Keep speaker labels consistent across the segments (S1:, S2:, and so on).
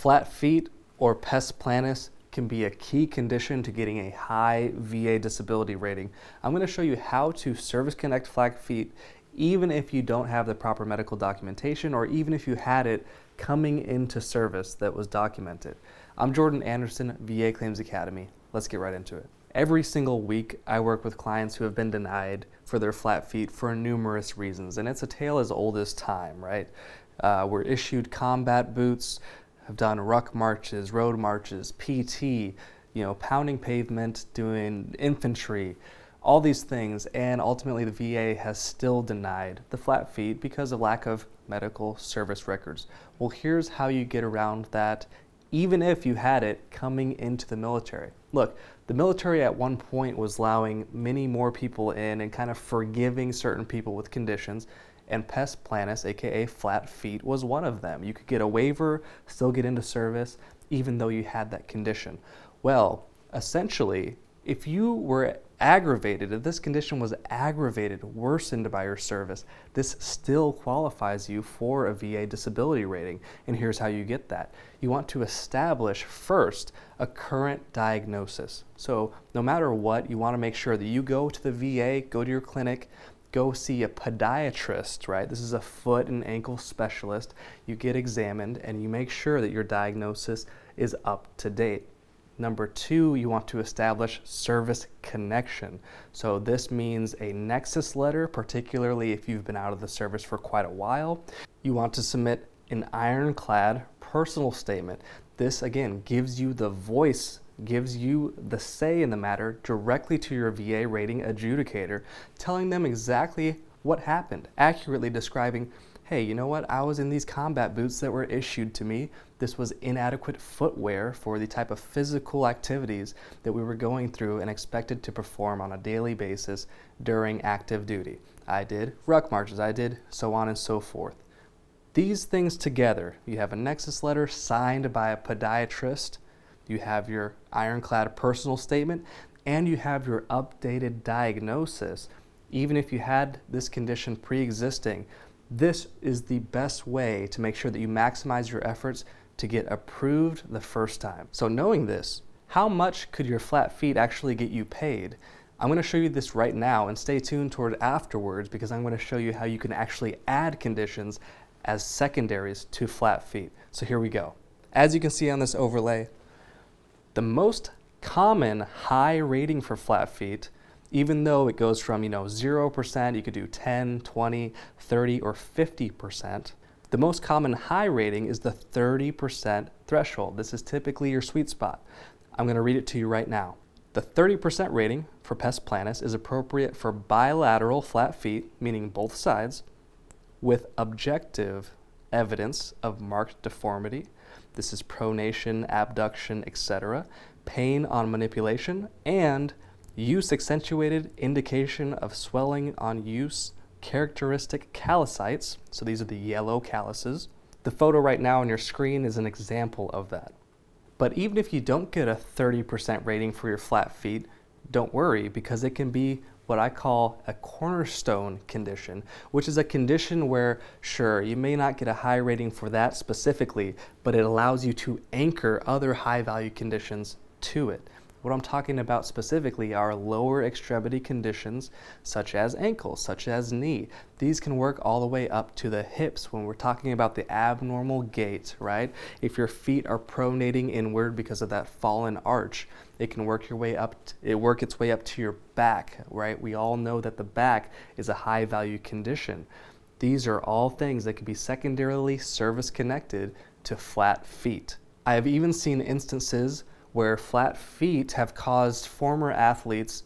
S1: Flat feet or Pes Planus can be a key condition to getting a high VA disability rating. I'm going to show you how to service connect flat feet even if you don't have the proper medical documentation or even if you had it coming into service that was documented. I'm Jordan Anderson, VA Claims Academy. Let's get right into it. Every single week, I work with clients who have been denied for their flat feet for numerous reasons, and it's a tale as old as time, right? We're issued combat boots, have done ruck marches, road marches, PT, pounding pavement, doing infantry, all these things, and ultimately the VA has still denied the flat feet because of lack of medical service records. Well, here's how you get around that, even if you had it coming into the military. Look, the military at one point was allowing many more people in and kind of forgiving certain people with conditions, and Pes Planus, aka flat feet, was one of them. You could get a waiver, still get into service, even though you had that condition. Well, essentially, if you were aggravated, if this condition was aggravated, worsened by your service, this still qualifies you for a VA disability rating. And here's how you get that. You want to establish first a current diagnosis. So no matter what, you want to make sure that you go to the VA, go to your clinic, go see a podiatrist, right? This is a foot and ankle specialist. You get examined and you make sure that your diagnosis is up to date. Number two, you want to establish service connection. So this means a nexus letter, particularly if you've been out of the service for quite a while. You want to submit an ironclad personal statement. This, again, gives you the voice, gives you the say in the matter directly to your VA rating adjudicator, telling them exactly what happened, accurately describing, hey, you know what, I was in these combat boots that were issued to me. This was inadequate footwear for the type of physical activities that we were going through and expected to perform on a daily basis during active duty. I did ruck marches, I did so on and so forth. These things together, you have a nexus letter signed by a podiatrist, you have your ironclad personal statement, and you have your updated diagnosis. Even if you had this condition pre-existing, this is the best way to make sure that you maximize your efforts to get approved the first time. So knowing this, how much could your flat feet actually get you paid? I'm going to show you this right now, and stay tuned toward afterwards because I'm going to show you how you can actually add conditions as secondaries to flat feet. So here we go. As you can see on this overlay, the most common high rating for flat feet, even though it goes from 0%, you could do 10, 20, 30, or 50%. The most common high rating is the 30% threshold. This is typically your sweet spot. I'm going to read it to you right now. The 30% rating for Pes Planus is appropriate for bilateral flat feet, meaning both sides, with objective evidence of marked deformity. This is pronation, abduction, etc., pain on manipulation, and use accentuated indication of swelling on use, characteristic calicites. So these are the yellow calluses. The photo right now on your screen is an example of that. But even if you don't get a 30% rating for your flat feet, don't worry, because it can be what I call a cornerstone condition, which is a condition where, sure, you may not get a high rating for that specifically, but it allows you to anchor other high value conditions to it. What I'm talking about specifically are lower extremity conditions such as ankle, such as knee. These can work all the way up to the hips when we're talking about the abnormal gait, right? If your feet are pronating inward because of that fallen arch, it can work its way up to your back, right? We all know that the back is a high value condition. These are all things that can be secondarily service connected to flat feet. I have even seen instances where flat feet have caused former athletes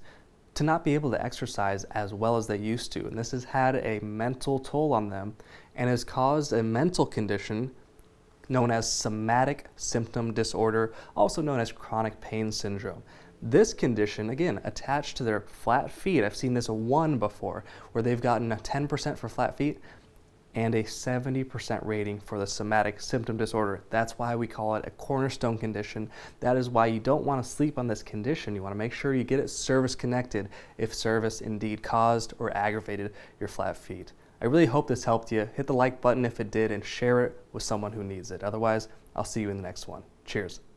S1: to not be able to exercise as well as they used to. And this has had a mental toll on them and has caused a mental condition known as somatic symptom disorder, also known as chronic pain syndrome. This condition, again, attached to their flat feet, I've seen this one before, where they've gotten a 10% for flat feet and a 70% rating for the somatic symptom disorder. That's why we call it a cornerstone condition. That is why you don't want to sleep on this condition. You want to make sure you get it service connected if service indeed caused or aggravated your flat feet. I really hope this helped you. Hit the like button if it did and share it with someone who needs it. Otherwise, I'll see you in the next one. Cheers.